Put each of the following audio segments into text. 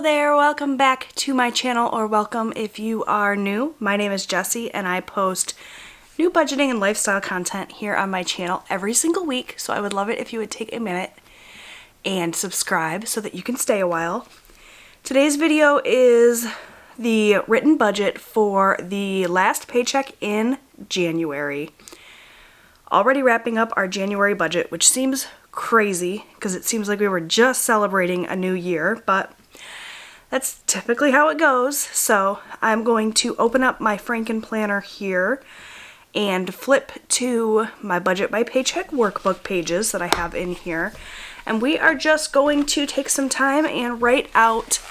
there, welcome back to my channel, or welcome if you are new. My name is Jessie and I post new budgeting and lifestyle content here on my channel every single week, so I would love it if you would take a minute and subscribe so that you can stay a while. Today's video is the written budget for the last paycheck in January. Already wrapping up our January budget, which seems crazy because it seems like we were just celebrating a new year, but that's typically how it goes. So I'm going to open up my Franken planner here and flip to my budget by paycheck workbook pages that I have in here, and we are just going to take some time and write out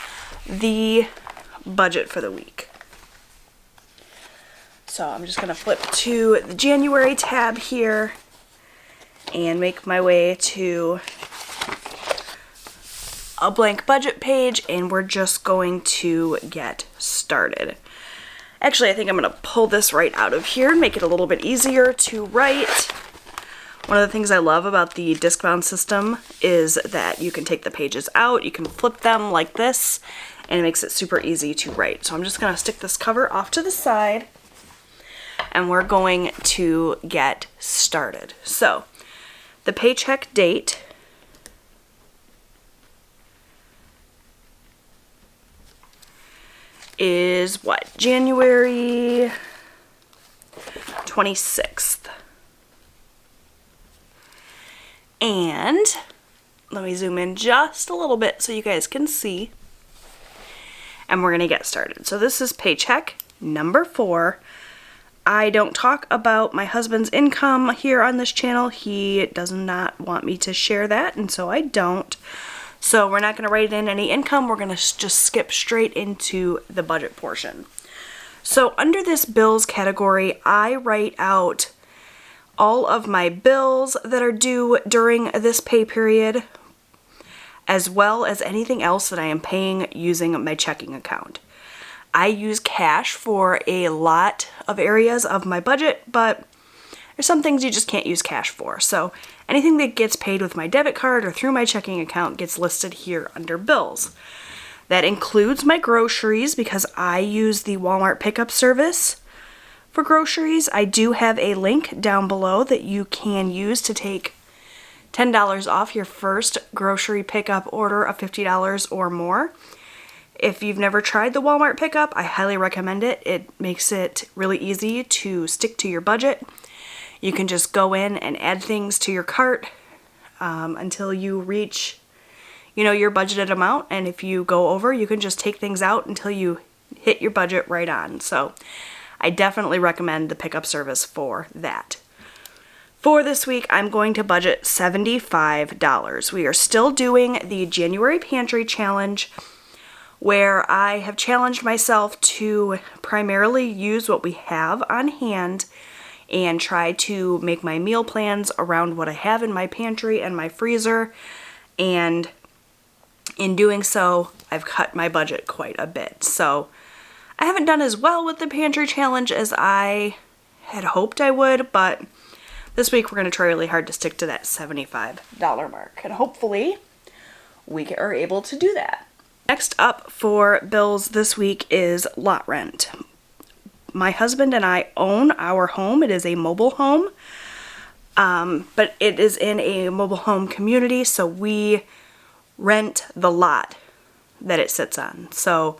the budget for the week. So I'm just going to flip to the January tab here and make my way to a blank budget page, and we're just going to get started. Actually, I think I'm going to pull this right out of here and make it a little bit easier to write. One of the things I love about the disc-bound system is that you can take the pages out, you can flip them like this, and it makes it super easy to write. So I'm just going to stick this cover off to the side, and we're going to get started. So the paycheck date is what? January 26th. And let me zoom in just a little bit so you guys can see. And we're going to get started. So this is paycheck number 4. I don't talk about my husband's income here on this channel. He does not want me to share that, and so I don't. So we're not going to write in any income. We're going to just skip straight into the budget portion. So under this bills category, I write out all of my bills that are due during this pay period, as well as anything else that I am paying using my checking account. I use cash for a lot of areas of my budget, but there's some things you just can't use cash for. So anything that gets paid with my debit card or through my checking account gets listed here under bills. That includes my groceries because I use the Walmart pickup service for groceries. I do have a link down below that you can use to take $10 off your first grocery pickup order of $50 or more. If you've never tried the Walmart pickup, I highly recommend it. It makes it really easy to stick to your budget. You can just go in and add things to your cart until you reach, your budgeted amount. And if you go over, you can just take things out until you hit your budget right on. So I definitely recommend the pickup service for that. For this week, I'm going to budget $75. We are still doing the January Pantry Challenge, where I have challenged myself to primarily use what we have on hand and try to make my meal plans around what I have in my pantry and my freezer. And in doing so, I've cut my budget quite a bit. So I haven't done as well with the pantry challenge as I had hoped I would, but this week we're going to try really hard to stick to that $75 mark. And hopefully we are able to do that. Next up for bills this week is lot rent. My husband and I own our home. It is a mobile home, but it is in a mobile home community, so we rent the lot that it sits on. So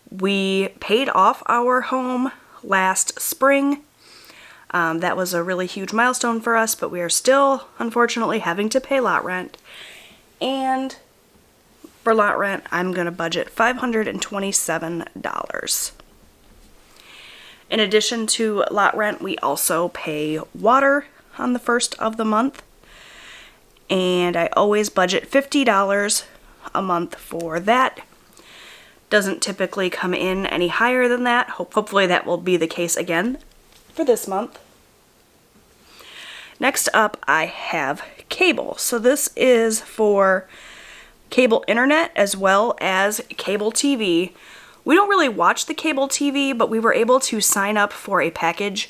we paid off our home last spring. That was a really huge milestone for us, but we are still, unfortunately, having to pay lot rent. And for lot rent, I'm going to budget $527. In addition to lot rent, we also pay water on the first of the month, and I always budget $50 a month for that. Doesn't typically come in any higher than that. Hopefully that will be the case again for this month. Next up, I have cable. So this is for cable internet as well as cable TV. We don't really watch the cable TV, but we were able to sign up for a package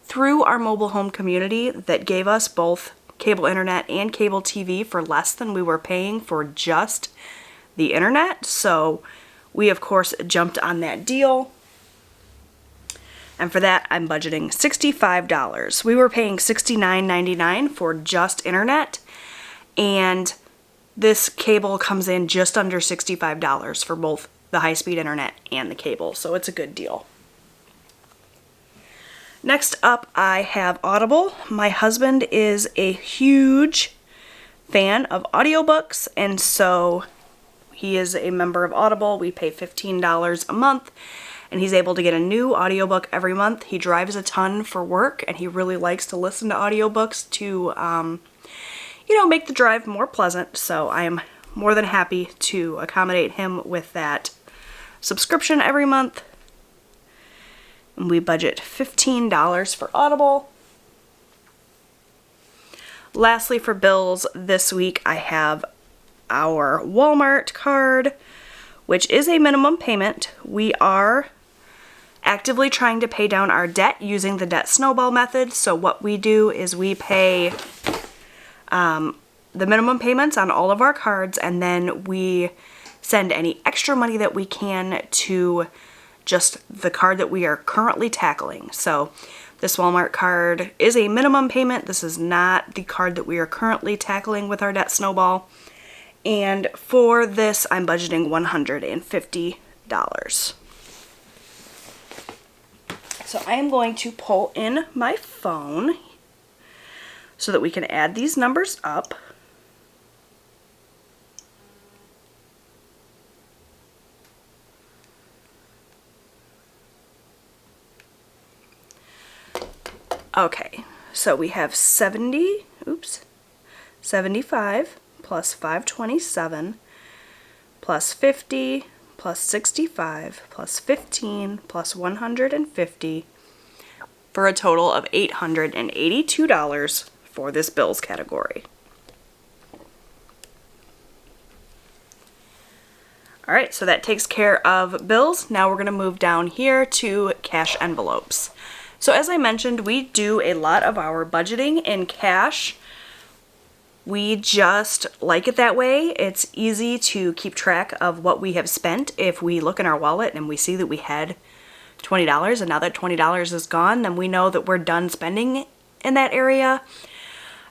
through our mobile home community that gave us both cable internet and cable TV for less than we were paying for just the internet. So we of course jumped on that deal. And for that, I'm budgeting $65. We were paying $69.99 for just internet, and this cable comes in just under $65 for both the high-speed internet and the cable, so it's a good deal. Next up, I have Audible. My husband is a huge fan of audiobooks, and so he is a member of Audible. We pay $15 a month, and he's able to get a new audiobook every month. He drives a ton for work, and he really likes to listen to audiobooks to, you know, make the drive more pleasant. So I am more than happy to accommodate him with that subscription every month. And we budget $15 for Audible. Lastly, for bills this week, I have our Walmart card, which is a minimum payment. We are actively trying to pay down our debt using the debt snowball method. So what we do is we pay the minimum payments on all of our cards, and then we send any extra money that we can to just the card that we are currently tackling. So this Walmart card is a minimum payment. This is not the card that we are currently tackling with our debt snowball. And for this, I'm budgeting $150. So I am going to pull in my phone so that we can add these numbers up. Okay, so we have 75 plus 527 plus 50 plus 65 plus 15 plus 150 for a total of $882 for this bills category. Alright, so that takes care of bills. Now we're going to move down here to cash envelopes. So as I mentioned, we do a lot of our budgeting in cash. We just like it that way. It's easy to keep track of what we have spent. If we look in our wallet and we see that we had $20 and now that $20 is gone, then we know that we're done spending in that area.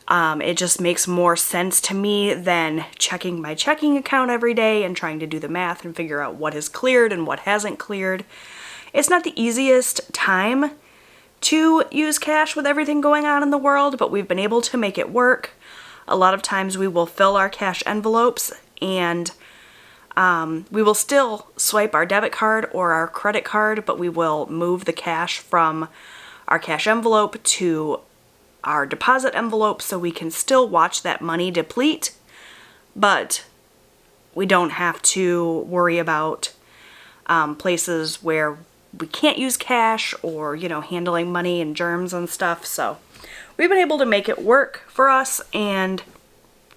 It just makes more sense to me than checking my checking account every day and trying to do the math and figure out what has cleared and what hasn't cleared. It's not the easiest time to use cash with everything going on in the world, but we've been able to make it work. A lot of times we will fill our cash envelopes and we will still swipe our debit card or our credit card, but we will move the cash from our cash envelope to our deposit envelope so we can still watch that money deplete, but we don't have to worry about places where we can't use cash or, you know, handling money and germs and stuff. So we've been able to make it work for us and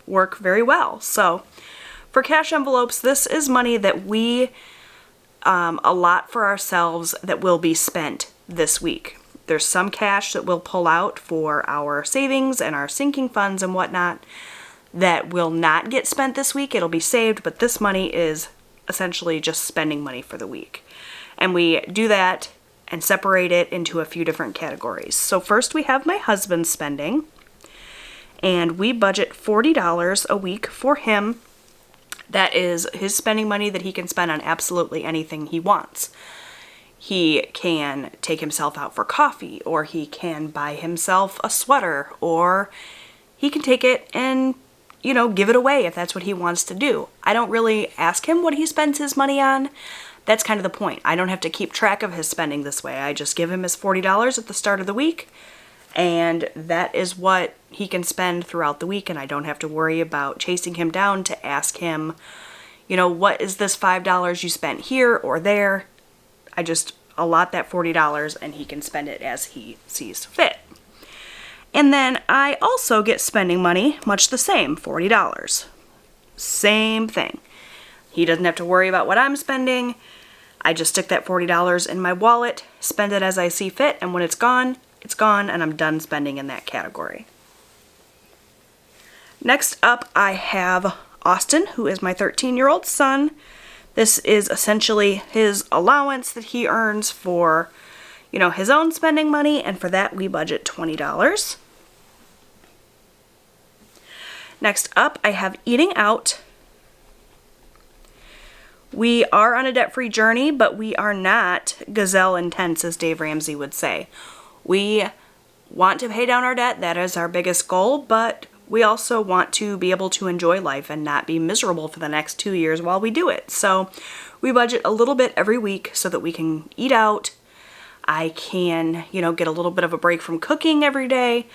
work very well. So for cash envelopes, this is money that we allot for ourselves that will be spent this week. There's some cash that we'll pull out for our savings and our sinking funds and whatnot that will not get spent this week. It'll be saved, but this money is essentially just spending money for the week. And we do that and separate it into a few different categories. So first we have my husband's spending, and we budget $40 a week for him. That is his spending money that he can spend on absolutely anything he wants. He can take himself out for coffee, or he can buy himself a sweater, or he can take it and, you know, give it away if that's what he wants to do. I don't really ask him what he spends his money on. That's kind of the point. I don't have to keep track of his spending this way. I just give him his $40 at the start of the week, and that is what he can spend throughout the week, and I don't have to worry about chasing him down to ask him, you know, what is this $5 you spent here or there? I just allot that $40 and he can spend it as he sees fit. And then I also get spending money, much the same, $40. Same thing. He doesn't have to worry about what I'm spending. I just stick that $40 in my wallet, spend it as I see fit, and when it's gone, and I'm done spending in that category. Next up, I have Austin, who is my 13-year-old son. This is essentially his allowance that he earns for, you know, his own spending money, and for that we budget $20. Next up, I have eating out. We are on a debt-free journey, but we are not gazelle intense, as Dave Ramsey would say. We want to pay down our debt. That is our biggest goal, but we also want to be able to enjoy life and not be miserable for the next 2 years while we do it. So we budget a little bit every week so that we can eat out. I can, you know, get a little bit of a break from cooking every day,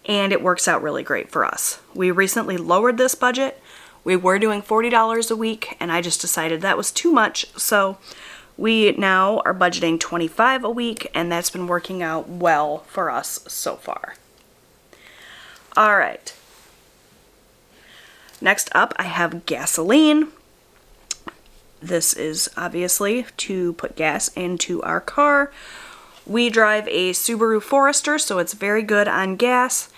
and it works out really great for us. We recently lowered this budget. We were doing $40 a week, and I just decided that was too much, so we now are budgeting $25 a week, and that's been working out well for us so far. All right. Next up, I have gasoline. This is obviously to put gas into our car. We drive a Subaru Forester, so it's very good on gas,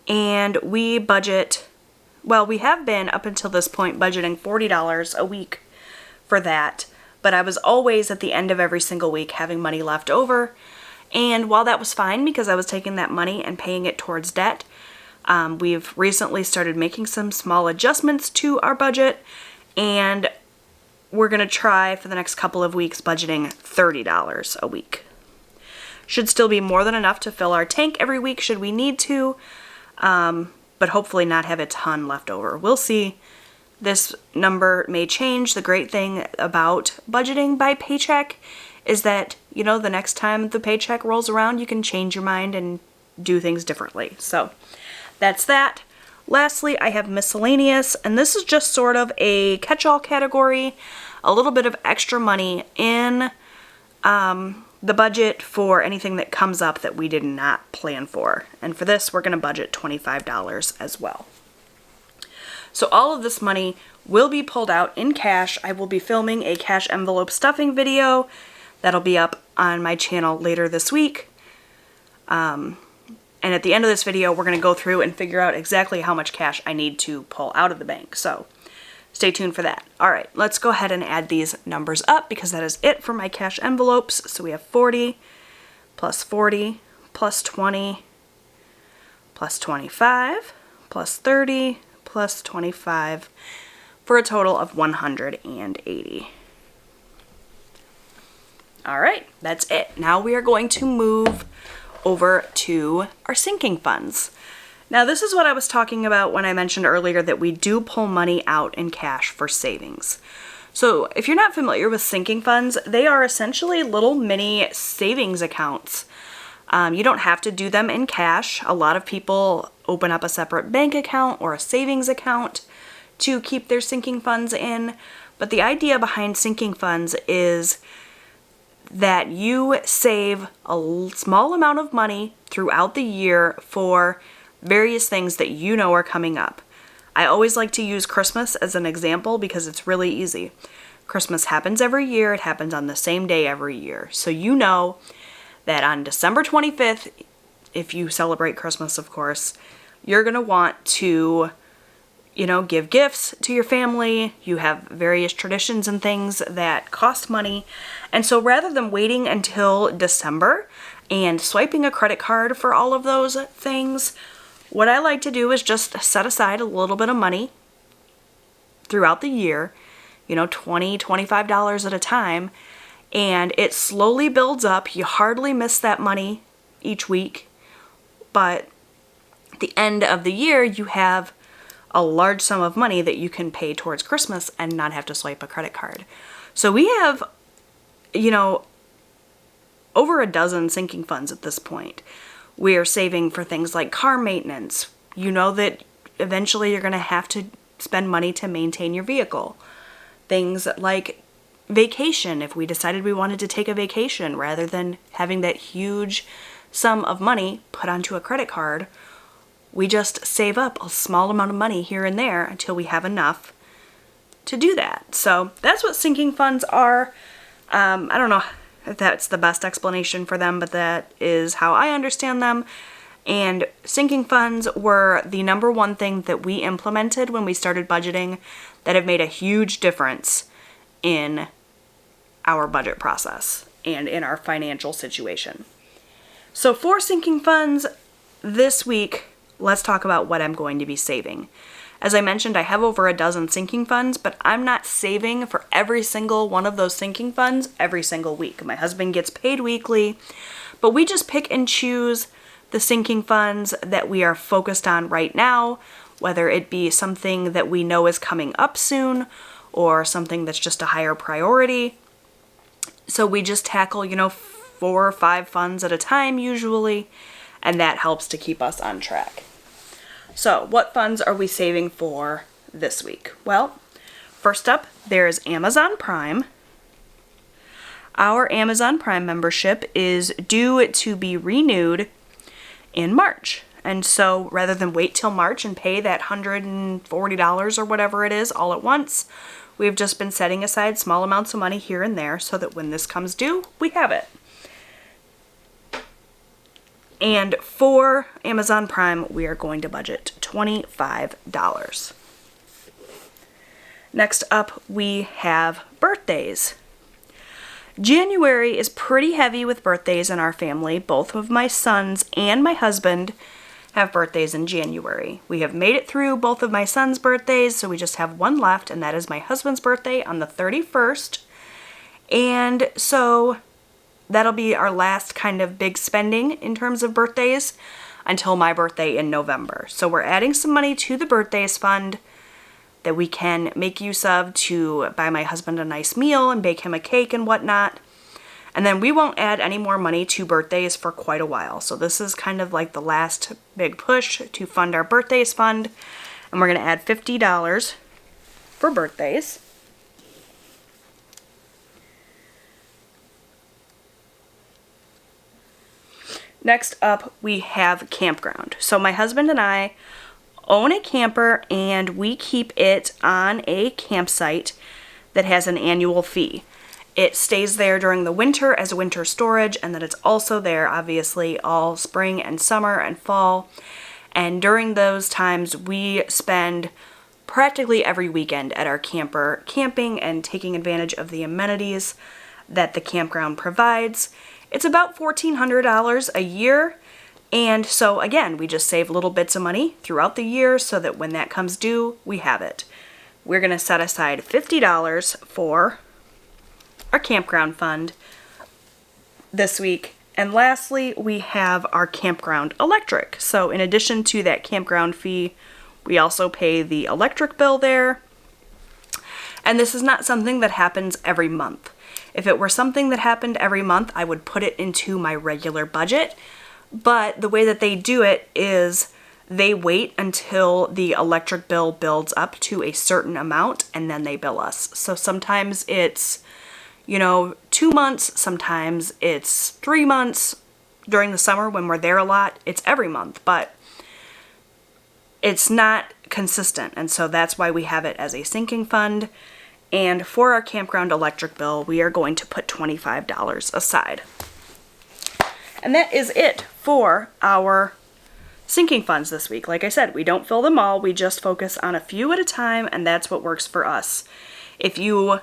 and we budget, well, we have been up until this point budgeting $40 a week for that, but I was always at the end of every single week having money left over, and while that was fine because I was taking that money and paying it towards debt, we've recently started making some small adjustments to our budget, and we're going to try for the next couple of weeks budgeting $30 a week. Should still be more than enough to fill our tank every week should we need to, but hopefully not have a ton left over. We'll see. This number may change. The great thing about budgeting by paycheck is that, you know, the next time the paycheck rolls around, you can change your mind and do things differently. So that's that. Lastly, I have miscellaneous, and this is just sort of a catch-all category, a little bit of extra money in the budget for anything that comes up that we did not plan for. And for this, we're going to budget $25 as well. So all of this money will be pulled out in cash. I will be filming a cash envelope stuffing video that'll be up on my channel later this week. And at the end of this video, we're going to go through and figure out exactly how much cash I need to pull out of the bank. So stay tuned for that. All right, let's go ahead and add these numbers up because that is it for my cash envelopes. So we have 40 plus 40 plus 20 plus 25 plus 30 plus 25 for a total of 180. All right, that's it. Now we are going to move over to our sinking funds. Now this is what I was talking about when I mentioned earlier that we do pull money out in cash for savings. So if you're not familiar with sinking funds, they are essentially little mini savings accounts. You don't have to do them in cash. A lot of people open up a separate bank account or a savings account to keep their sinking funds in. But the idea behind sinking funds is that you save a small amount of money throughout the year for various things that you know are coming up. I always like to use Christmas as an example because it's really easy. Christmas happens every year. It happens on the same day every year. So you know that on December 25th, if you celebrate Christmas, of course, you're going to want to, you know, give gifts to your family. You have various traditions and things that cost money. And so rather than waiting until December and swiping a credit card for all of those things, what I like to do is just set aside a little bit of money throughout the year, you know, $20, $25 at a time, and it slowly builds up. You hardly miss that money each week, but at the end of the year, you have a large sum of money that you can pay towards Christmas and not have to swipe a credit card. So we have, you know, over a dozen sinking funds at this point. We are saving for things like car maintenance. You know that eventually you're going to have to spend money to maintain your vehicle. Things like vacation, if we decided we wanted to take a vacation rather than having that huge sum of money put onto a credit card, we just save up a small amount of money here and there until we have enough to do that. So that's what sinking funds are. I don't know if that's the best explanation for them, but that is how I understand them. And sinking funds were the number one thing that we implemented when we started budgeting that have made a huge difference in our budget process and in our financial situation. So for sinking funds this week, let's talk about what I'm going to be saving. As I mentioned, I have over a dozen sinking funds, but I'm not saving for every single one of those sinking funds every single week. My husband gets paid weekly, but we just pick and choose the sinking funds that we are focused on right now, whether it be something that we know is coming up soon or something that's just a higher priority. So we just tackle, 4 or 5 funds at a time usually, and that helps to keep us on track. So what funds are we saving for this week? Well, first up, there's Amazon Prime. Our Amazon Prime membership is due to be renewed in March. And so rather than wait till March and pay that $140 or whatever it is all at once, we've just been setting aside small amounts of money here and there so that when this comes due, we have it. And for Amazon Prime, we are going to budget $25. Next up, we have birthdays. January is pretty heavy with birthdays in our family. Both of my sons and my husband have birthdays in January. We have made it through both of my sons' birthdays, so we just have one left, and that is my husband's birthday on the 31st. And so that'll be our last kind of big spending in terms of birthdays until my birthday in November. So we're adding some money to the birthdays fund that we can make use of to buy my husband a nice meal and bake him a cake and whatnot. And then we won't add any more money to birthdays for quite a while. So this is kind of like the last big push to fund our birthdays fund. And we're going to add $50 for birthdays. Next up, we have campground. So my husband and I own a camper and we keep it on a campsite that has an annual fee. It stays there during the winter as winter storage, and then it's also there obviously all spring and summer and fall. And during those times we spend practically every weekend at our camper camping and taking advantage of the amenities that the campground provides. It's about $1,400 a year. And so again, we just save little bits of money throughout the year so that when that comes due, we have it. We're going to set aside $50 for our campground fund this week. And lastly, we have our campground electric. So in addition to that campground fee, we also pay the electric bill there. And this is not something that happens every month. If it were something that happened every month, I would put it into my regular budget. But the way that they do it is they wait until the electric bill builds up to a certain amount and then they bill us. So sometimes it's, 2 months, sometimes it's 3 months. During the summer when we're there a lot, it's every month, but it's not consistent. And so that's why we have it as a sinking fund. And for our campground electric bill, we are going to put $25 aside. And that is it for our sinking funds this week. Like I said, we don't fill them all. We just focus on a few at a time, and that's what works for us. If you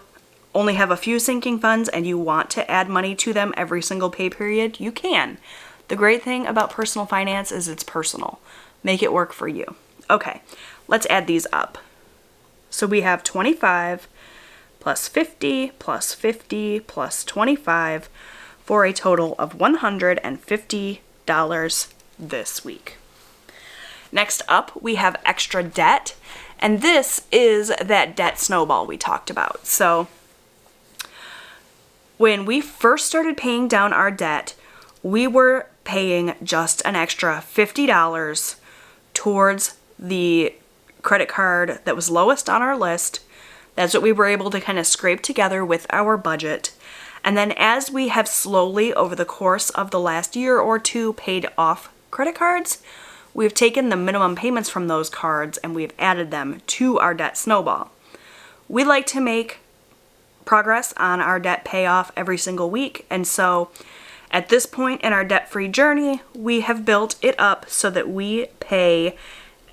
only have a few sinking funds and you want to add money to them every single pay period, you can. The great thing about personal finance is it's personal. Make it work for you. Okay, let's add these up. So we have 25 plus 50 plus 50 plus 25 for a total of $150 this week. Next up, we have extra debt, and this is that debt snowball we talked about. So when we first started paying down our debt, we were paying just an extra $50 towards the credit card that was lowest on our list. That's what we were able to kind of scrape together with our budget. And then as we have slowly over the course of the last year or two paid off credit cards, we've taken the minimum payments from those cards and we've added them to our debt snowball. We like to make progress on our debt payoff every single week, and so At this point in our debt-free journey, we have built it up so that we pay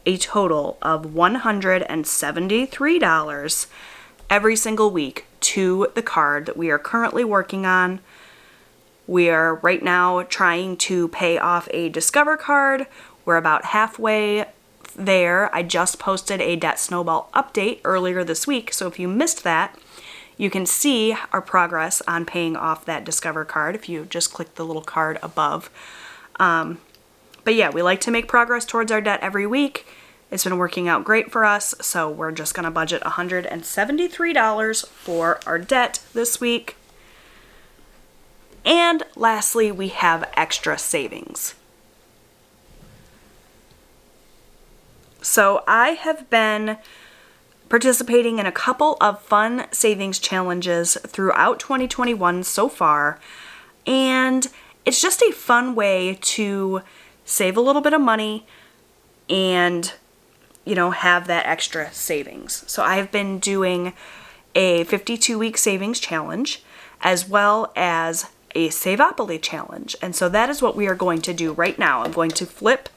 a total of $173 every single week to the card that we are currently working on. We are right now trying to pay off a Discover card. We're about halfway there. I just posted a Debt Snowball update earlier this week, so if you missed that, you can see our progress on paying off that Discover card if you just click the little card above. But yeah, we like to make progress towards our debt every week. It's been working out great for us, so we're just going to budget $173 for our debt this week. And lastly, we have extra savings. So I have been participating in a couple of fun savings challenges throughout 2021 so far, and it's just a fun way to save a little bit of money and, you know, have that extra savings. So I have been doing a 52-week savings challenge as well as a Savopoly challenge. And so that is what we are going to do right now. I'm going to flip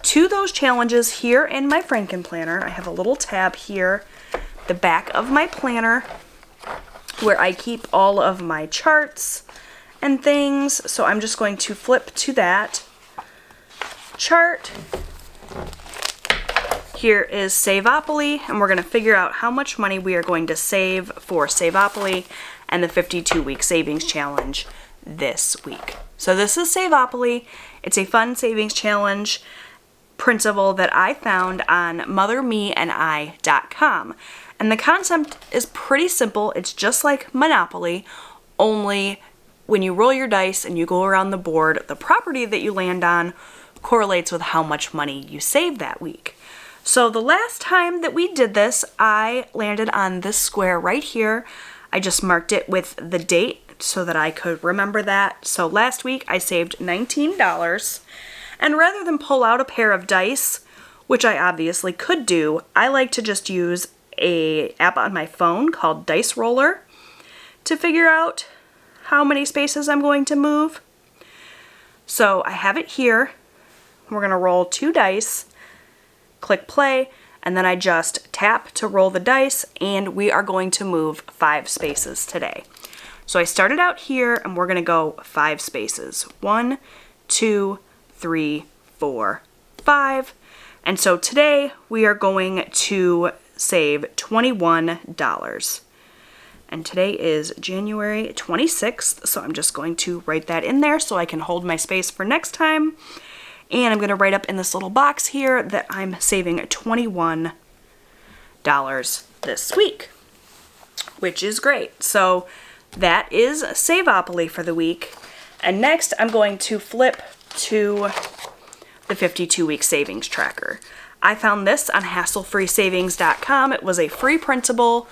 to those challenges here in my Franken planner. I have a little tab here, the back of my planner, where I keep all of my charts and things. So I'm just going to flip to that chart. Here is Savopoly, and we're going to figure out how much money we are going to save for Savopoly and the 52-week savings challenge this week. So this is Savopoly. It's a fun savings challenge printable that I found on mothermeandI.com. And the concept is pretty simple. It's just like Monopoly, only when you roll your dice and you go around the board, the property that you land on correlates with how much money you save that week. So the last time that we did this, I landed on this square right here. I just marked it with the date so that I could remember that. So last week I saved $19, and rather than pull out a pair of dice, which I obviously could do, I like to just use an app on my phone called Dice Roller to figure out how many spaces I'm going to move. So I have it here. We're going to roll 2 dice, click play, and then I just tap to roll the dice, and we are going to move 5 spaces today. So I started out here, and we're going to go 5 spaces. 1, 2, 3, 4, 5. And so today we are going to save $21. And today is January 26th, so I'm just going to write that in there so I can hold my space for next time. And I'm going to write up in this little box here that I'm saving $21 this week, which is great. So that is Savopoly for the week. And next I'm going to flip to the 52-week savings tracker. I found this on hasslefreesavings.com. It was a free printable,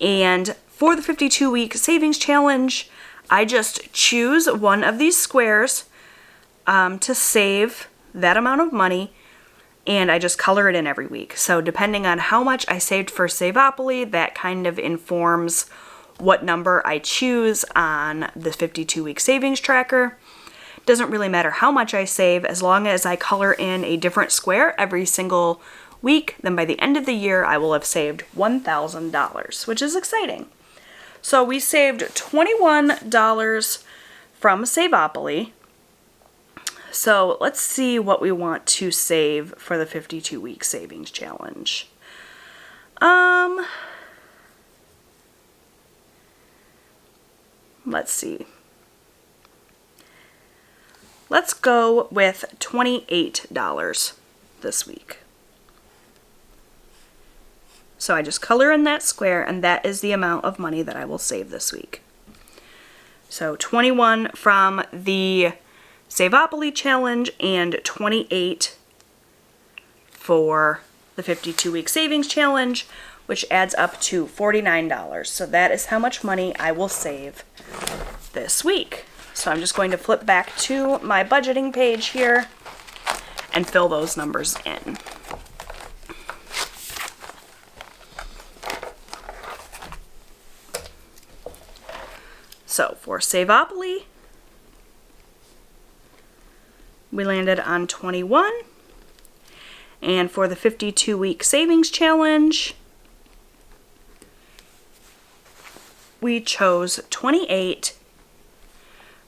and for the 52-week savings challenge, I just choose one of these squares to save that amount of money, and I just color it in every week. So depending on how much I saved for Savopoly, that kind of informs what number I choose on the 52-week savings tracker. Doesn't really matter how much I save as long as I color in a different square every single week. Then by the end of the year I will have saved $1,000, which is exciting. So we saved $21 from Savopoly. So let's see what we want to save for the 52-week savings challenge. Let's see. Let's go with $28 this week. So I just color in that square, and that is the amount of money that I will save this week. So 21 from the Savopoly challenge and 28 for the 52-week savings challenge, which adds up to $49. So that is how much money I will save this week. So I'm just going to flip back to my budgeting page here and fill those numbers in. So for Savopoly, we landed on 21. And for the 52-week savings challenge, we chose 28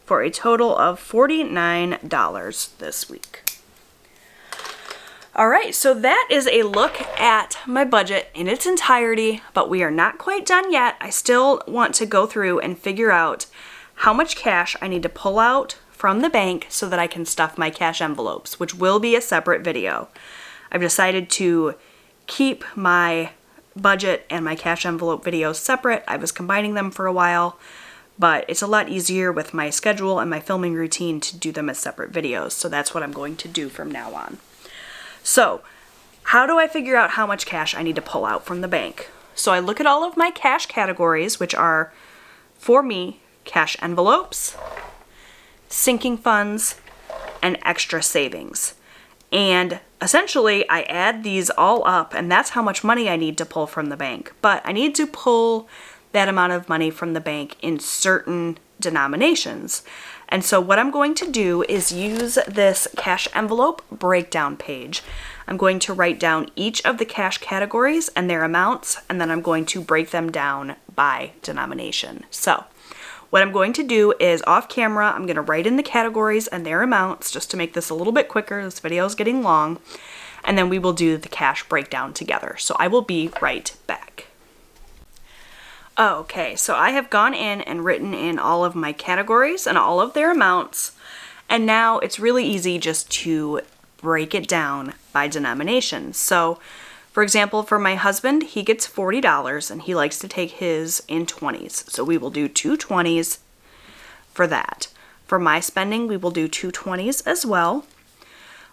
for a total of $49 this week. All right, so that is a look at my budget in its entirety, but we are not quite done yet. I still want to go through and figure out how much cash I need to pull out from the bank so that I can stuff my cash envelopes, which will be a separate video. I've decided to keep my budget and my cash envelope videos separate. I was combining them for a while, but it's a lot easier with my schedule and my filming routine to do them as separate videos, so that's what I'm going to do from now on. So, how do I figure out how much cash I need to pull out from the bank? So I look at all of my cash categories, which are, for me, cash envelopes, sinking funds, and extra savings. And essentially, I add these all up, and that's how much money I need to pull from the bank. But I need to pull that amount of money from the bank in certain denominations. And so what I'm going to do is use this cash envelope breakdown page. I'm going to write down each of the cash categories and their amounts, and then I'm going to break them down by denomination. So what I'm going to do is off camera, I'm going to write in the categories and their amounts just to make this a little bit quicker. This video is getting long. And then we will do the cash breakdown together. So I will be right back. Okay, so I have gone in and written in all of my categories and all of their amounts, and now it's really easy just to break it down by denomination. So, for example, for my husband, he gets $40 and he likes to take his in 20s, so we will do 2 20s for that. For my spending, we will do 2 20s as well.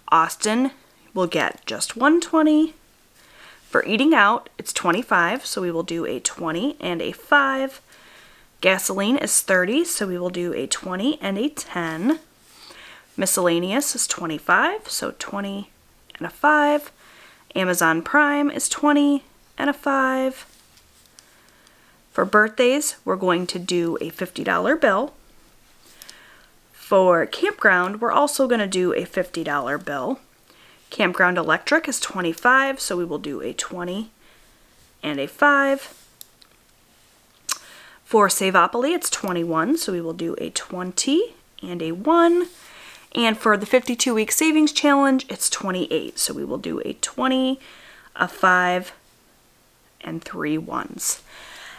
Austin will get just 1 20. For eating out, it's 25, so we will do a 20 and a 5. Gasoline is 30, so we will do a 20 and a 10. Miscellaneous is 25, so 20 and a 5. Amazon Prime is 20 and a 5. For birthdays, we're going to do a $50 bill. For campground, we're also going to do a $50 bill. Campground electric is 25, so we will do a 20 and a 5. For Savopoly, it's 21, so we will do a 20 and a 1. And for the 52-week savings challenge, it's 28, so we will do a 20, a 5, and 3 1s.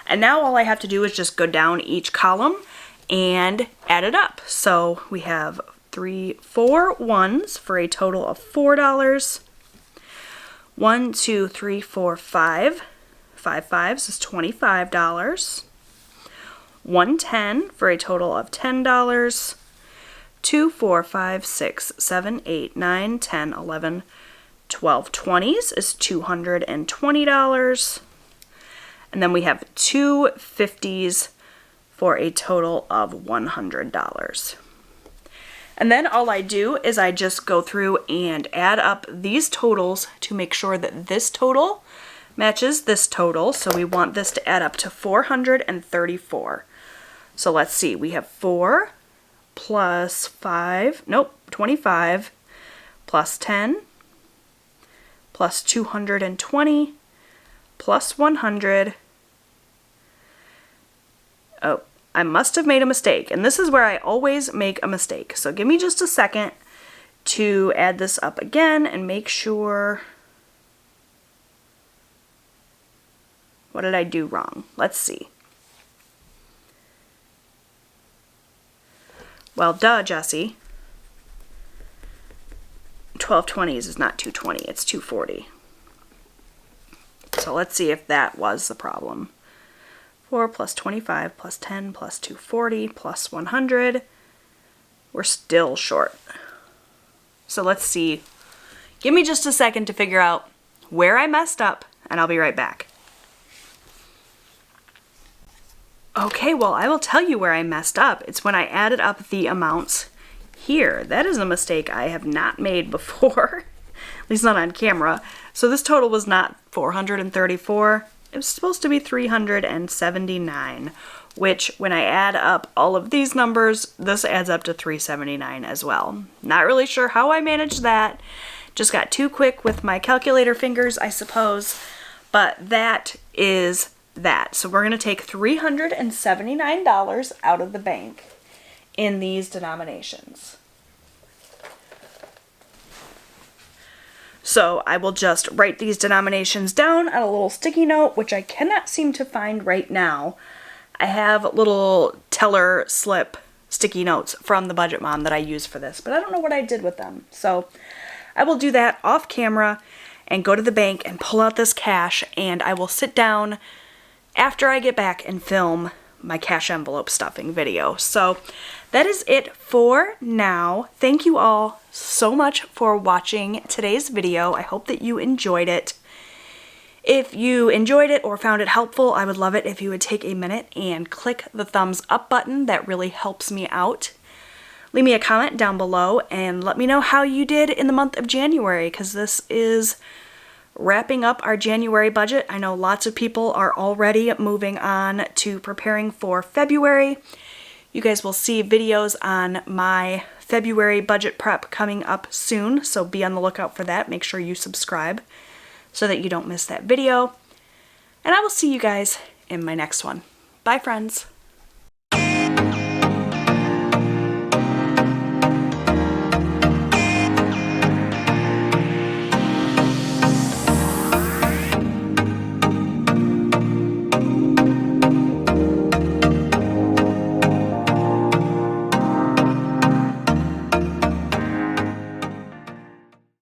And now all I have to do is just go down each column and add it up. So we have 4 1s for a total of $4. 1, 2, 3, 4, 5. 5 5s is $25. 1 10 for a total of $10. 2, 4, 5, 6, 7, 8, 9, 10, 11, 12 20s is $220. And then we have 2 50s for a total of $100. And then all I do is I just go through and add up these totals to make sure that this total matches this total. So we want this to add up to 434. So let's see, we have 4 plus 5, 25, plus 10, plus 220, plus 100. Oh, I must have made a mistake, and this is where I always make a mistake. So give me just a second to add this up again and make sure. What did I do wrong? Let's see. Well, duh, Jesse. 12 20s is not 220, it's 240. So let's see if that was the problem. 4 plus 25 plus 10 plus 240 plus 100. We're still short. So let's see. Give me just a second to figure out where I messed up, and I'll be right back. Okay, well, I will tell you where I messed up. It's when I added up the amounts here. That is a mistake I have not made before, at least not on camera. So this total was not 434. It was supposed to be 379. which when I add up all of these numbers, this adds up to $3.79 as well. Not really sure how I managed that. Just got too quick with my calculator fingers, I suppose, but that is that. So we're going to take $379 out of the bank in these denominations. So I will just write these denominations down on a little sticky note, which I cannot seem to find right now. I have little teller slip sticky notes from the Budget Mom that I use for this, but I don't know what I did with them. So I will do that off camera and go to the bank and pull out this cash, and I will sit down after I get back and film my cash envelope stuffing video. So that is it for now. Thank you all so much for watching today's video. I hope that you enjoyed it. If you enjoyed it or found it helpful, I would love it if you would take a minute and click the thumbs up button. That really helps me out. Leave me a comment down below and let me know how you did in the month of January, because this is wrapping up our January budget. I know lots of people are already moving on to preparing for February. You guys will see videos on my February budget prep coming up soon, so be on the lookout for that. Make sure you subscribe so that you don't miss that video. And I will see you guys in my next one. Bye, friends.